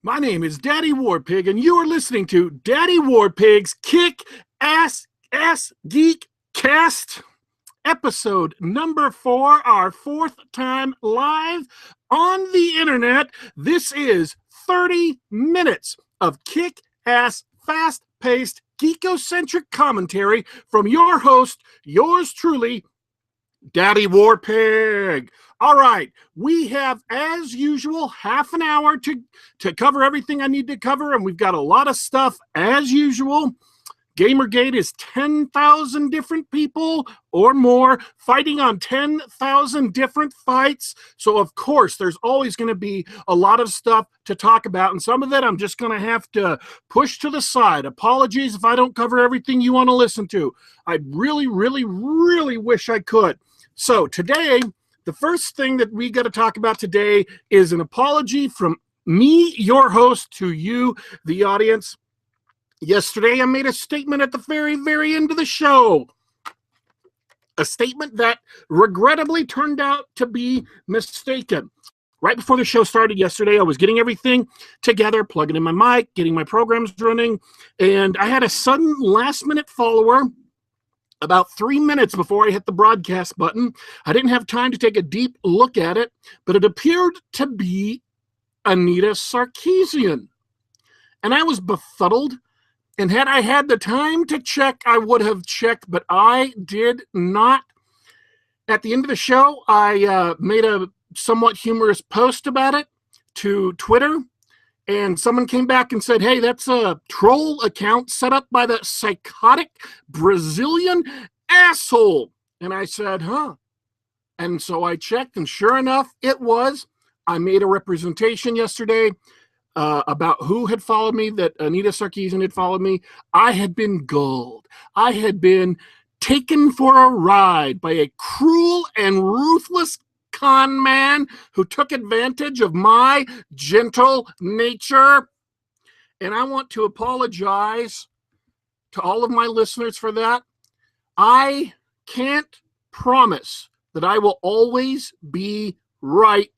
My name is Daddy Warpig, and you are listening to Daddy Warpig's Kick-Ass Geek Cast, episode number 4, our 4th time live on the internet. This is 30 minutes of kick-ass, fast-paced, geek-ocentric commentary from your host, yours truly, Daddy Warpig. All right, we have, as usual, half an hour to cover everything I need to cover, and we've got a lot of stuff, as usual. Gamergate is 10,000 different people or more fighting on 10,000 different fights. So, of course, there's always going to be a lot of stuff to talk about, and some of that I'm just going to have to push to the side. Apologies if I don't cover everything you want to listen to. I really, really, really wish I could. So, today, the first thing that we got to talk about today is an apology from me, your host, to you, the audience. Yesterday, I made a statement at the very, very end of the show. A statement that regrettably turned out to be mistaken. Right before the show started yesterday, I was getting everything together, plugging in my mic, getting my programs running, and I had a sudden last-minute follower about 3 minutes before I hit the broadcast button. I didn't have time to take a deep look at it, but it appeared to be Anita Sarkeesian. And I was befuddled. And had I had the time to check, I would have checked, but I did not. At the end of the show, I made a somewhat humorous post about it to Twitter, and someone came back and said, hey, that's a troll account set up by that psychotic Brazilian asshole. And I said, huh? And so I checked, and sure enough, it was. I made a representation yesterday about who had followed me, that Anita Sarkeesian had followed me. I had been gulled. I had been taken for a ride by a cruel and ruthless con man who took advantage of my gentle nature. And I want to apologize to all of my listeners for that. I can't promise that I will always be right,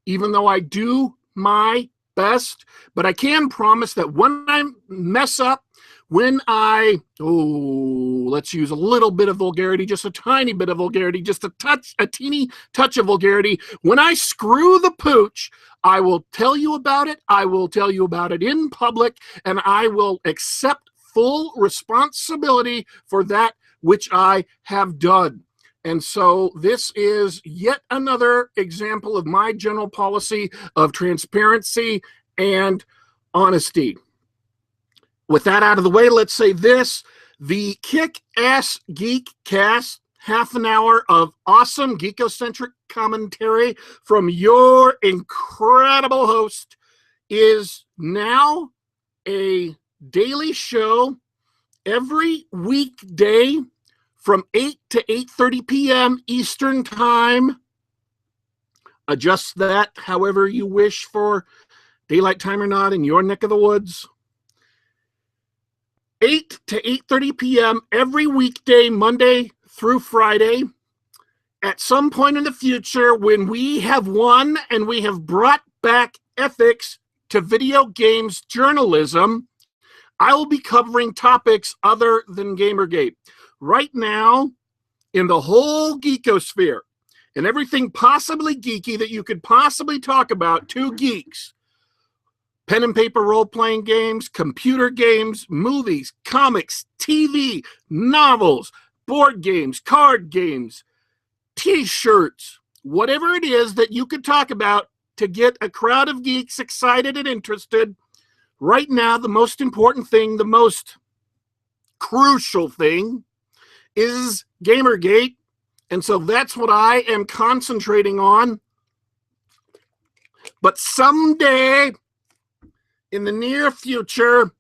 even though I do my best, but I can promise that when I mess up, when let's use a little bit of vulgarity, just a tiny bit of vulgarity, just a teeny touch of vulgarity. When I screw the pooch, I will tell you about it. I will tell you about it in public, and I will accept full responsibility for that which I have done. And so this is yet another example of my general policy of transparency and honesty. With that out of the way, let's say this: the Kick-Ass Geek Cast, half an hour of awesome geek-ocentric commentary from your incredible host, is now a daily show every weekday from 8 to 8:30 p.m. Eastern Time. Adjust that however you wish for daylight time or not in your neck of the woods. 8 to 8:30 p.m. every weekday, Monday through Friday. At some point in the future, when we have won and we have brought back ethics to video games journalism, I will be covering topics other than Gamergate. Right now, in the whole geekosphere, and everything possibly geeky that you could possibly talk about, two geeks: pen and paper role-playing games, computer games, movies, comics, TV, novels, board games, card games, t-shirts, whatever it is that you could talk about to get a crowd of geeks excited and interested. Right now, the most important thing, the most crucial thing, is Gamergate. And so that's what I am concentrating on. But someday, in the near future,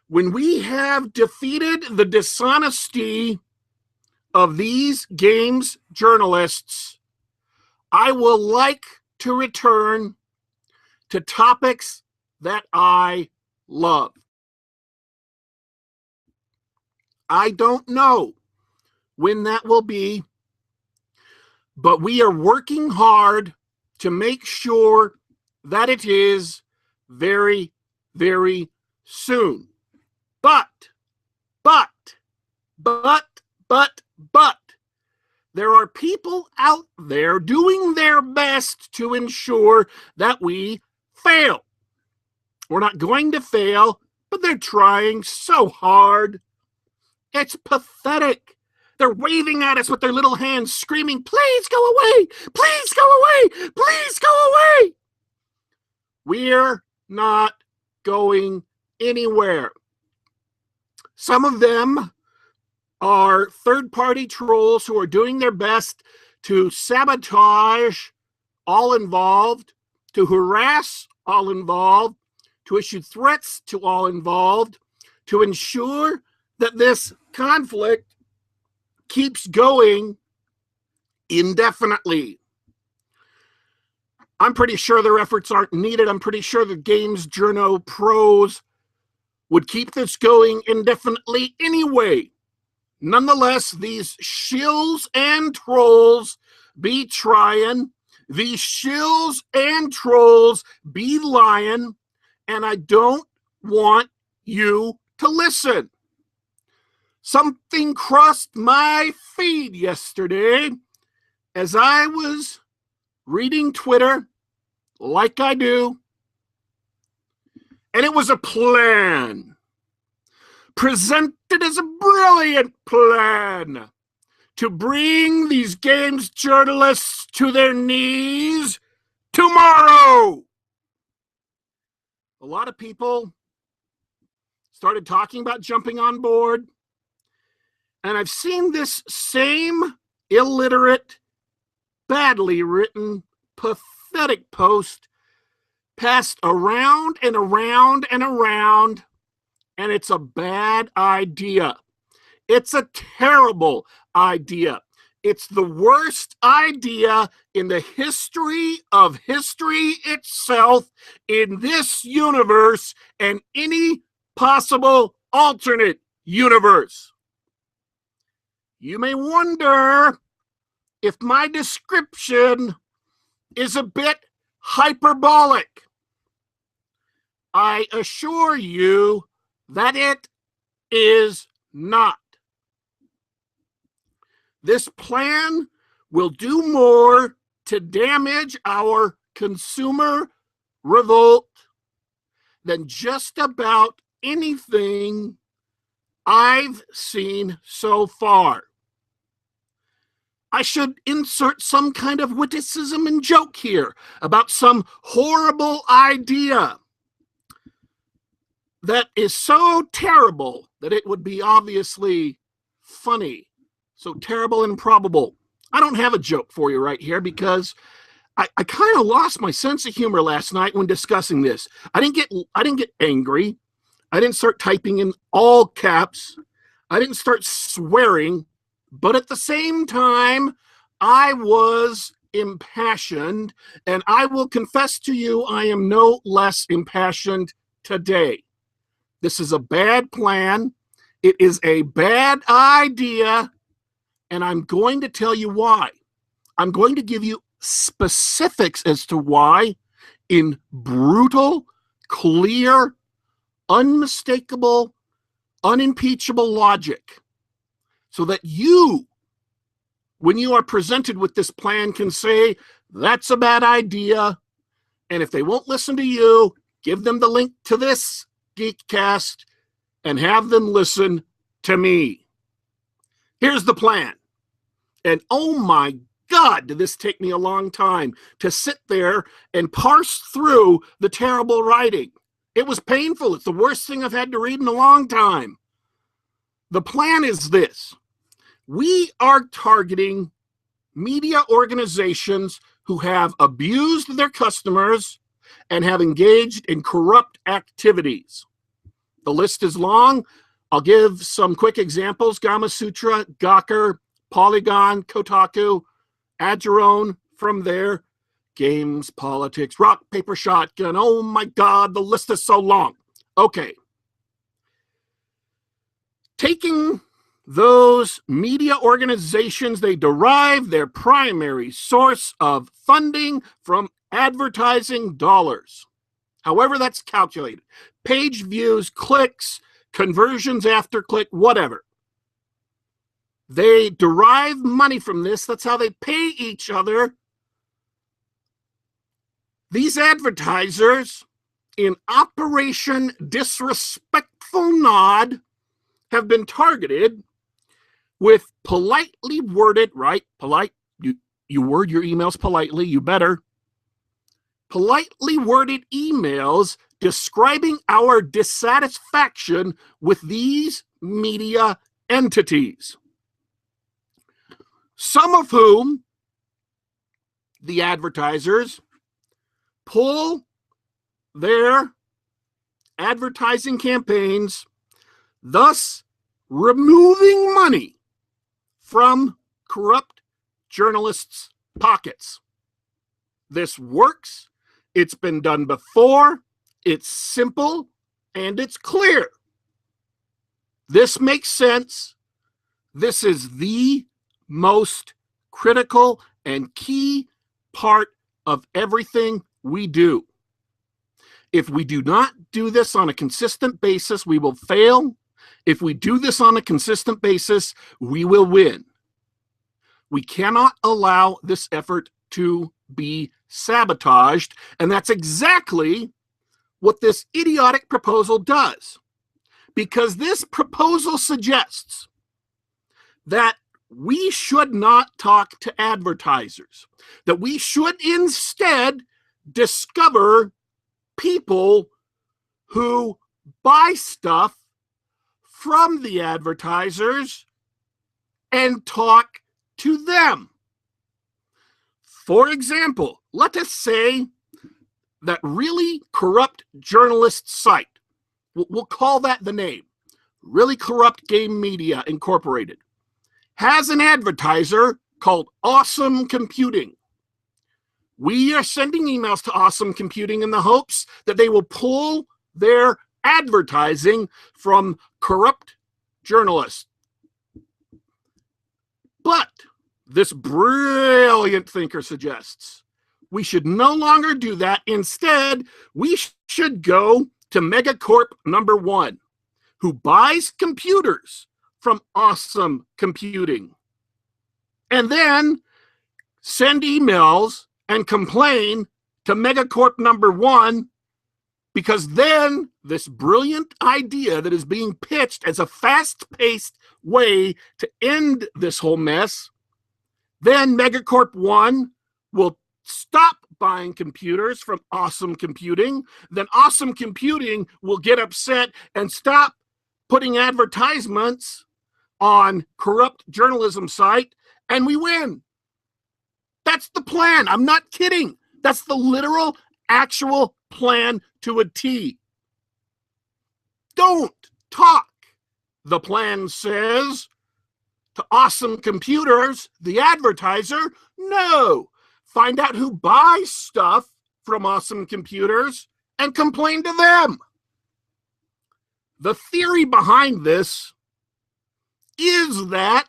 when we have defeated the dishonesty of these games journalists, I will like to return to topics that I love. I don't know when that will be, but we are working hard to make sure that it is very, very soon. But, but, there are people out there doing their best to ensure that we fail. We're not going to fail, but they're trying so hard. It's pathetic. They're waving at us with their little hands, screaming, please go away, please go away, please go away. We're not going anywhere. Some of them are third-party trolls who are doing their best to sabotage all involved, to harass all involved, to issue threats to all involved, to ensure that this conflict keeps going indefinitely. I'm pretty sure their efforts aren't needed. I'm pretty sure the games journo pros would keep this going indefinitely anyway. Nonetheless, these shills and trolls be trying. These shills and trolls be lying. And I don't want you to listen. Something crossed my feed yesterday as I was reading Twitter, like I do. And it was a plan. Presented as a brilliant plan to bring these games journalists to their knees tomorrow. A lot of people started talking about jumping on board, and I've seen this same illiterate, badly written, pathetic post passed around and around and around. And it's a bad idea. It's a terrible idea. It's the worst idea in the history of history itself, in this universe and any possible alternate universe. You may wonder if my description is a bit hyperbolic. I assure you that it is not. This plan will do more to damage our consumer revolt than just about anything I've seen so far. I should insert some kind of witticism and joke here about some horrible idea that is so terrible that it would be obviously funny. So terrible and improbable. I don't have a joke for you right here because I kind of lost my sense of humor last night when discussing this. I didn't get angry. I didn't start typing in all caps. I didn't start swearing. But at the same time, I was impassioned, and I will confess to you I am no less impassioned today. This is a bad plan. It is a bad idea, and I'm going to tell you why. I'm going to give you specifics as to why in brutal, clear, unmistakable, unimpeachable logic, so that you, when you are presented with this plan, can say, that's a bad idea, and if they won't listen to you, give them the link to this Geekcast and have them listen to me. Here's the plan. And oh my God, did this take me a long time to sit there and parse through the terrible writing. It was painful. It's the worst thing I've had to read in a long time. The plan is this. We are targeting media organizations who have abused their customers and have engaged in corrupt activities. The list is long. I'll give some quick examples. Gamasutra, Gawker, Polygon, Kotaku, Adgerone from there. Games, politics, rock, paper, shotgun. Oh my God, the list is so long. Okay. Taking those media organizations, they derive their primary source of funding from advertising dollars. however that's calculated. Page views, clicks, conversions after click, whatever. They derive money from this. That's how they pay each other. These advertisers, in Operation Disrespectful Nod, have been targeted with politely worded, right? Polite, you word your emails politely, you better. Politely worded emails describing our dissatisfaction with these media entities. Some of whom, the advertisers, pull their advertising campaigns, thus removing money from corrupt journalists' pockets. This works. It's been done before. It's simple and it's clear. This makes sense. This is the most critical and key part of everything we do. If we do not do this on a consistent basis, we will fail. If we do this on a consistent basis, we will win. We cannot allow this effort to be sabotaged, and that's exactly what this idiotic proposal does. Because this proposal suggests that we should not talk to advertisers, that we should instead discover people who buy stuff from the advertisers and talk to them. For example, let us say that really corrupt journalist site, we'll call that the name, Really Corrupt Game Media Incorporated, has an advertiser called Awesome Computing. We are sending emails to Awesome Computing in the hopes that they will pull their advertising from corrupt journalists. But this brilliant thinker suggests we should no longer do that. Instead, we should go to Megacorp number 1, who buys computers from Awesome Computing, and then send emails and complain to Megacorp number 1, because then this brilliant idea that is being pitched as a fast-paced way to end this whole mess, then Megacorp 1 will stop buying computers from Awesome Computing. Then Awesome Computing will get upset and stop putting advertisements on corrupt journalism site, and we win. That's the plan. I'm not kidding. That's the literal, actual plan to a T. Don't talk, the plan says, to Awesome Computers, the advertiser. No. Find out who buys stuff from Awesome Computers and complain to them. The theory behind this is that,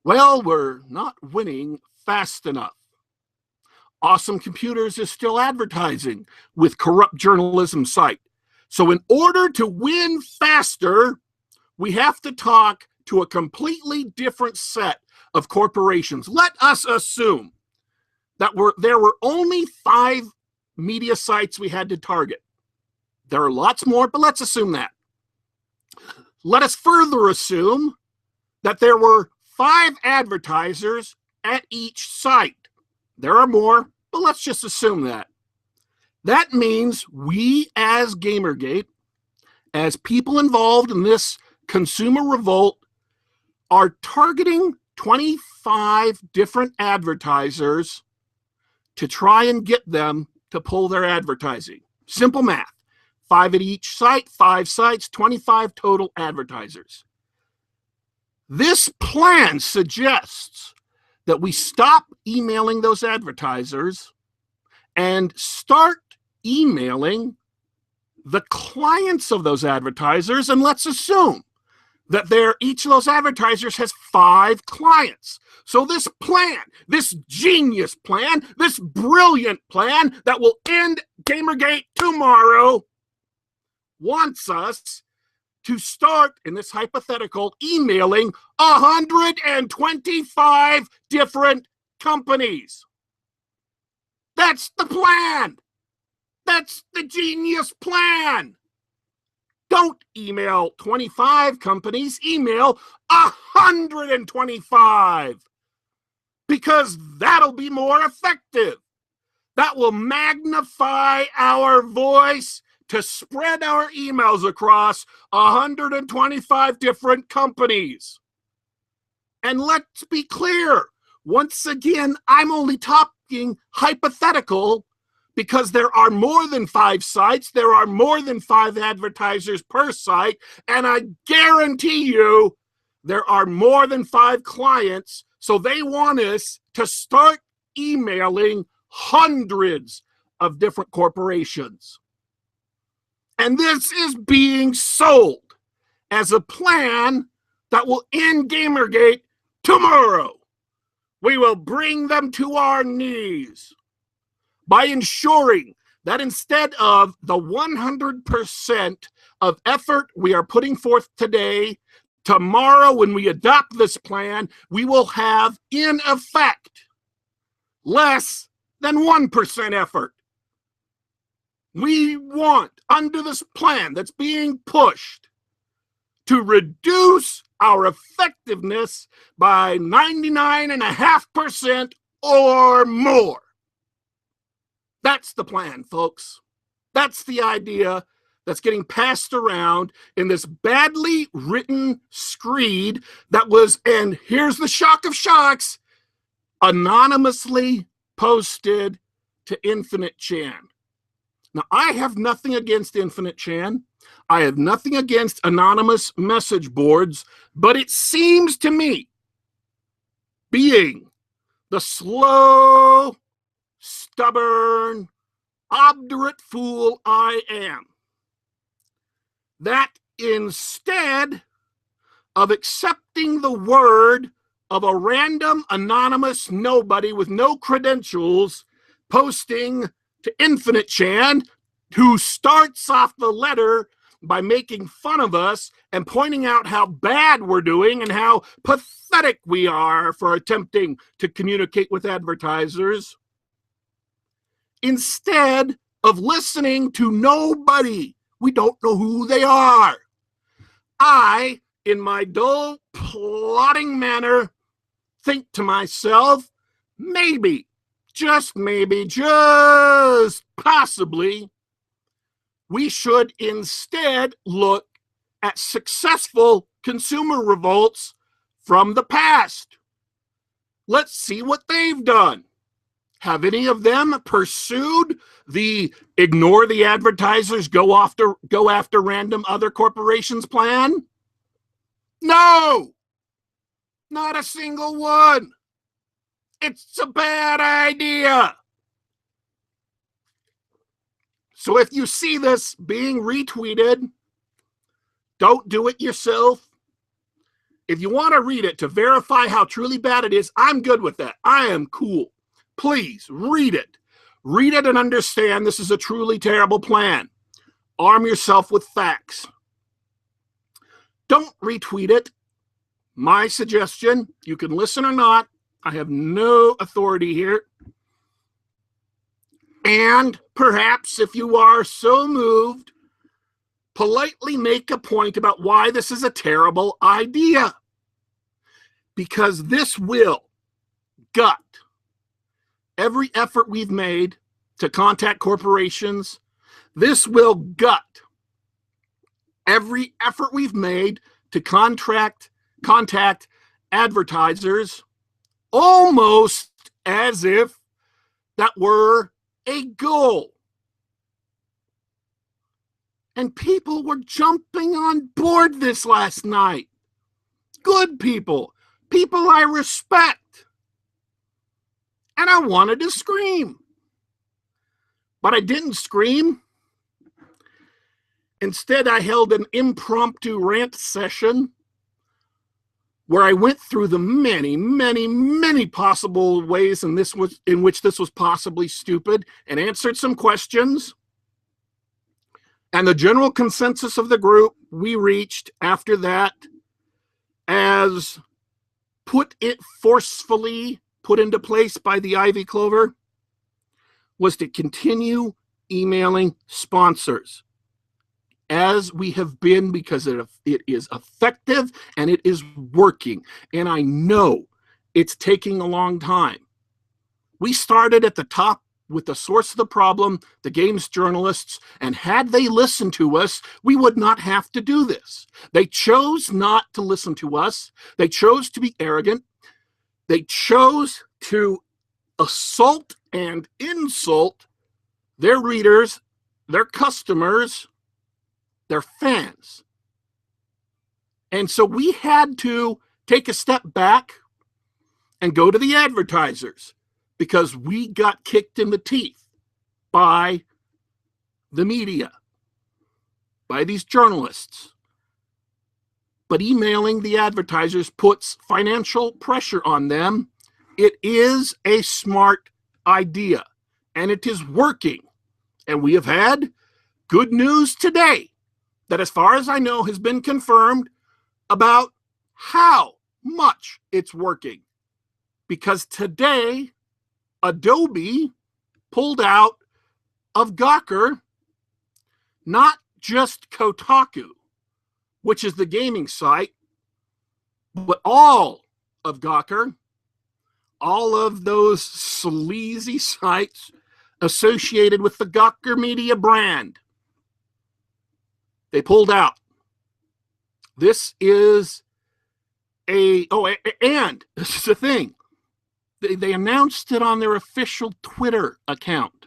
well, we're not winning fast enough. Awesome Computers is still advertising with corrupt journalism site. So in order to win faster, we have to talk to a completely different set of corporations. Let us assume that there were only 5 media sites we had to target. There are lots more, but let's assume that. Let us further assume that there were 5 advertisers at each site. There are more, but let's just assume that. That means we as Gamergate, as people involved in this consumer revolt, are targeting 25 different advertisers to try and get them to pull their advertising. Simple math. 5 at each site, 5 sites, 25 total advertisers. This plan suggests that we stop emailing those advertisers and start emailing the clients of those advertisers, and let's assume that each of those advertisers has 5 clients. So this plan, this genius plan, this brilliant plan that will end Gamergate tomorrow wants us to start, in this hypothetical, emailing 125 different companies. That's the plan. That's the genius plan. Don't email 25 companies, email 125. Because that'll be more effective. That will magnify our voice to spread our emails across 125 different companies. And let's be clear, once again, I'm only talking hypothetical because there are more than 5 sites, there are more than 5 advertisers per site, and I guarantee you there are more than 5 clients, so they want us to start emailing hundreds of different corporations. And this is being sold as a plan that will end Gamergate tomorrow. We will bring them to our knees by ensuring that instead of the 100% of effort we are putting forth today, tomorrow when we adopt this plan, we will have, in effect, less than 1% effort. We want, under this plan that's being pushed, to reduce our effectiveness by 99.5% or more. That's the plan, folks. That's the idea that's getting passed around in this badly written screed that was, and here's the shock of shocks, anonymously posted to Infinite Chan. Now, I have nothing against Infinite Chan. I have nothing against anonymous message boards, but it seems to me, being the slow, stubborn, obdurate fool I am, that instead of accepting the word of a random anonymous nobody with no credentials posting to Infinite Chan, who starts off the letter by making fun of us and pointing out how bad we're doing and how pathetic we are for attempting to communicate with advertisers, instead of listening to nobody, we don't know who they are, I, in my dull, plodding manner, think to myself, maybe, just maybe, just possibly, we should instead look at successful consumer revolts from the past. Let's see what they've done. Have any of them pursued the ignore the advertisers, go after random other corporations plan? No, not a single one. It's a bad idea. So if you see this being retweeted, don't do it yourself. If you want to read it to verify how truly bad it is, I'm good with that. I am cool. Please read it. Read it and understand this is a truly terrible plan. Arm yourself with facts. Don't retweet it. My suggestion, you can listen or not. I have no authority here. And perhaps if you are so moved, politely make a point about why this is a terrible idea. Because this will gut every effort we've made to contact corporations. This will gut every effort we've made to contact advertisers, almost as if that were a goal. And people were jumping on board this last night. Good people, people I respect. And I wanted to scream. But I didn't scream. Instead, I held an impromptu rant session where I went through the many, many, many possible ways in which this was possibly stupid and answered some questions. And the general consensus of the group we reached after that, as forcefully put into place by the Ivy Clover, was to continue emailing sponsors as we have been, because it is effective and it is working. And I know it's taking a long time. We started at the top with the source of the problem, the games journalists, and had they listened to us, we would not have to do this. They chose not to listen to us. They chose to be arrogant. They chose to assault and insult their readers, their customers, their fans. And so we had to take a step back and go to the advertisers, because we got kicked in the teeth by the media, by these journalists. But emailing the advertisers puts financial pressure on them. It is a smart idea, and it is working. And we have had good news today that, as far as I know, has been confirmed about how much it's working. Because today, Adobe pulled out of Gawker not just Kotaku, which is the gaming site, but all of Gawker, all of those sleazy sites associated with the Gawker Media brand. They pulled out. This is and this is the thing. They announced it on their official Twitter account.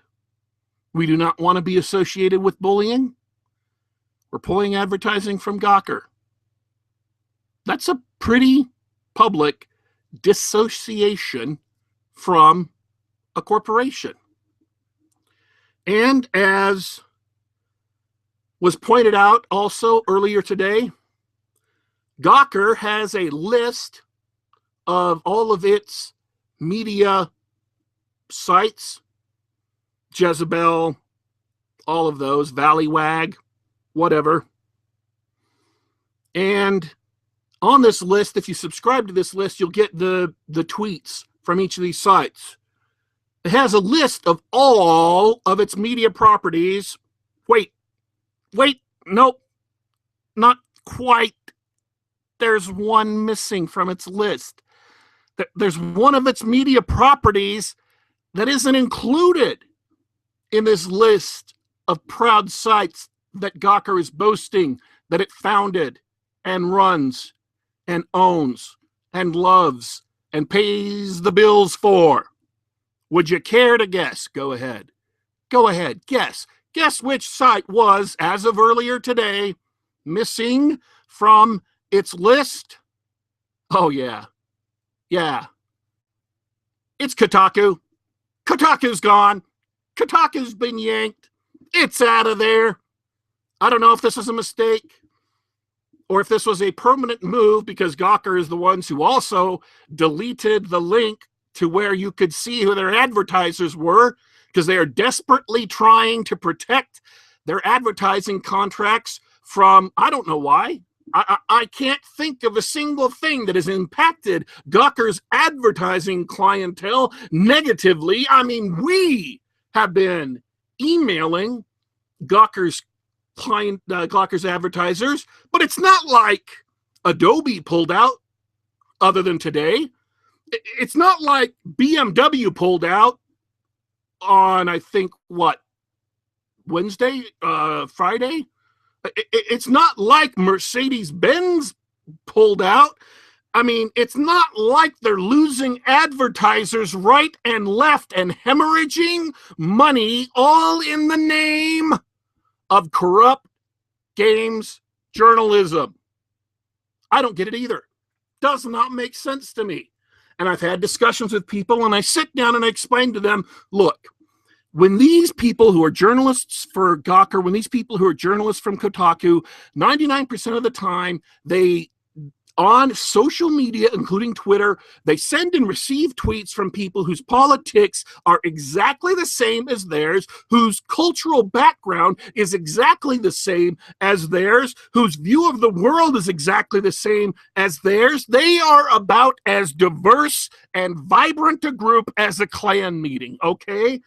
We do not want to be associated with bullying. We're pulling advertising from Gawker. That's a pretty public dissociation from a corporation. And as was pointed out also earlier today, Gawker has a list of all of its media sites, Jezebel, all of those, Valleywag, whatever. And on this list, if you subscribe to this list, you'll get the tweets from each of these sites. It has a list of all of its media properties. Wait, nope, not quite. There's one missing from its list. There's one of its media properties that isn't included in this list of proud sites that Gawker is boasting that it founded and runs and owns and loves and pays the bills for. Would you care to guess? Go ahead. Guess. Guess which site was, as of earlier today, missing from its list? Oh, yeah. It's Kotaku. Kotaku's gone. Kotaku's been yanked. It's out of there. I don't know if this was a mistake or if this was a permanent move, because Gawker is the ones who also deleted the link to where you could see who their advertisers were, because they are desperately trying to protect their advertising contracts from, I don't know why. I can't think of a single thing that has impacted Gawker's advertising clientele negatively. I mean, we have been emailing Gawker's advertisers, but it's not like Adobe pulled out other than today. It's not like BMW pulled out on, I think, Wednesday, Friday. It's not like Mercedes-Benz pulled out. I mean, it's not like they're losing advertisers right and left and hemorrhaging money all in the name of corrupt games journalism. I don't get it either. Does not make sense to me. And I've had discussions with people, and I sit down and I explain to them, look, when these people who are journalists for Gawker, when these people who are journalists from Kotaku, 99% of the time, they on social media, including Twitter. They send and receive tweets from people whose politics are exactly the same as theirs, whose cultural background is exactly the same as theirs, whose view of the world is exactly the same as theirs. They are about as diverse and vibrant a group as a Klan meeting, okay?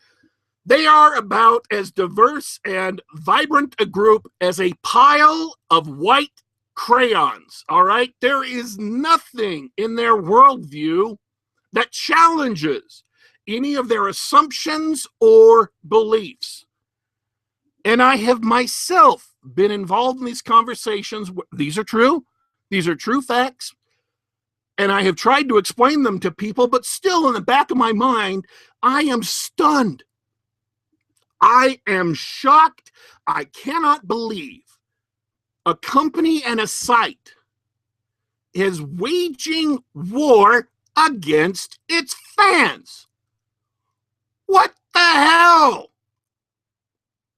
They are about as diverse and vibrant a group as a pile of white crayons, all right? There is nothing in their worldview that challenges any of their assumptions or beliefs. And I have myself been involved in these conversations. These are true. These are true facts. And I have tried to explain them to people, but still in the back of my mind, I am stunned. I am shocked. I cannot believe a company and a site is waging war against its fans. What the hell?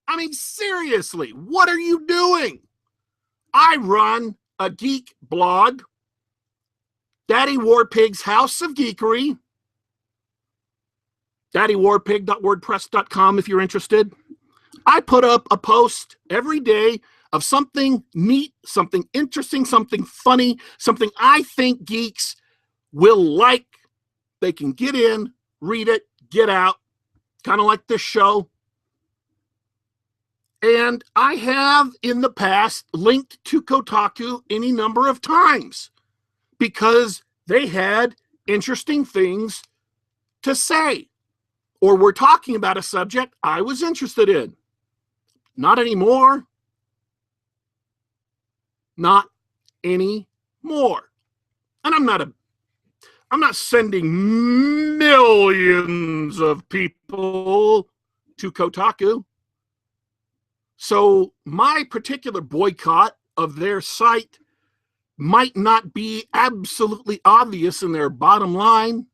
I mean, seriously, what are you doing? I run a geek blog, Daddy Warpig's House of Geekery, daddywarpig.wordpress.com if you're interested. I put up a post every day of something neat, something interesting, something funny, something I think geeks will like. They can get in, read it, get out, kind of like this show. And I have in the past linked to Kotaku any number of times because they had interesting things to say or were talking about a subject I was interested in. Not anymore. Not anymore. And I'm not sending millions of people to Kotaku. So my particular boycott of their site might not be absolutely obvious in their bottom line,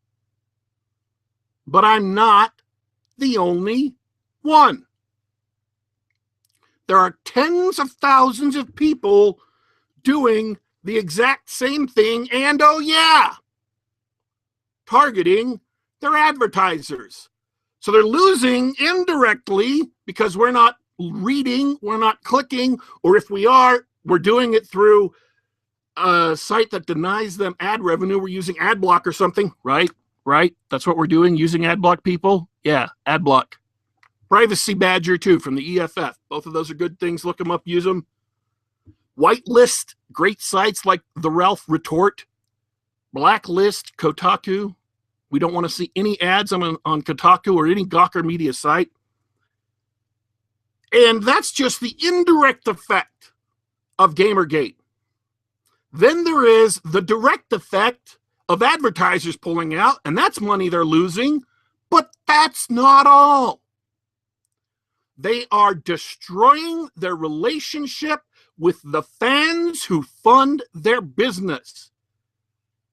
but I'm not the only one. There are tens of thousands of people doing the exact same thing, and oh yeah, targeting their advertisers. So they're losing indirectly because we're not reading, we're not clicking, or if we are, we're doing it through a site that denies them ad revenue. We're using ad block or something, right? That's what we're doing, using ad block, people. Yeah, ad block. Privacy Badger too from the EFF. Both of those are good things. Look them up, use them. Whitelist, great sites like the Ralph Retort. Blacklist, Kotaku. We don't want to see any ads on Kotaku or any Gawker media site. And that's just the indirect effect of Gamergate. Then there is the direct effect of advertisers pulling out, and that's money they're losing. But that's not all. They are destroying their relationship with the fans who fund their business.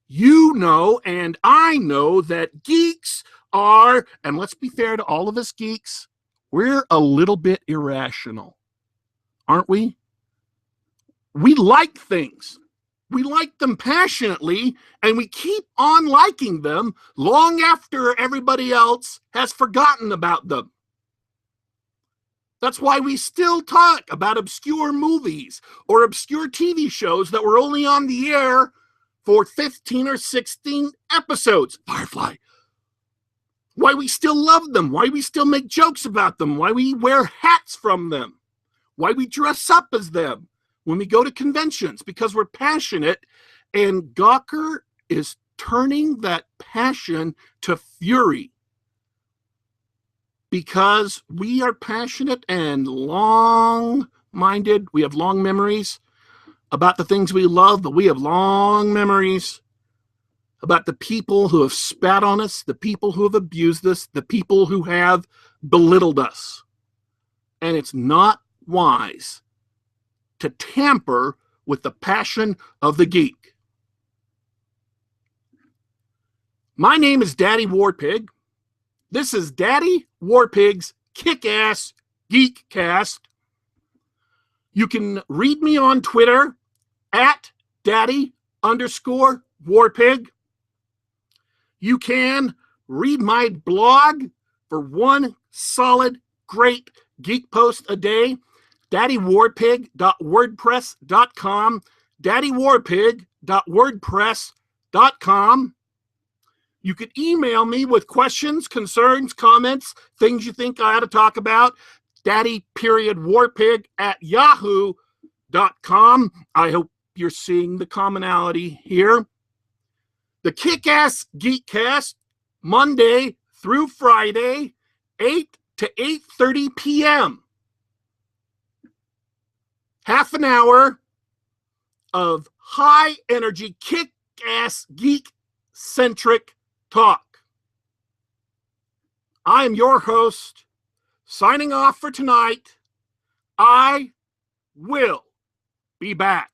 You know, and I know that geeks are, and let's be fair to all of us geeks, we're a little bit irrational, aren't we? We like things. We like them passionately, and we keep on liking them long after everybody else has forgotten about them. That's why we still talk about obscure movies or obscure TV shows that were only on the air for 15 or 16 episodes. Firefly. Why we still love them. Why we still make jokes about them. Why we wear hats from them. Why we dress up as them when we go to conventions. Because we're passionate. And Gawker is turning that passion to fury. Because we are passionate and long-minded. We have long memories about the things we love, but we have long memories about the people who have spat on us, the people who have abused us, the people who have belittled us. And it's not wise to tamper with the passion of the geek. My name is Daddy Warpig. This is Daddy Warpig's Kick-Ass Geek Cast. You can read me on Twitter at Daddy underscore Warpig. You can read my blog for one solid, great geek post a day, daddywarpig.wordpress.com, daddywarpig.wordpress.com. You can email me with questions, concerns, comments, things you think I ought to talk about, daddy.warpig@yahoo.com. I hope you're seeing the commonality here. The Kick-Ass Geekcast, Monday through Friday, 8 to 8:30 p.m. Half an hour of high-energy, kick-ass, geek-centric talk. I am your host, signing off for tonight. I will be back.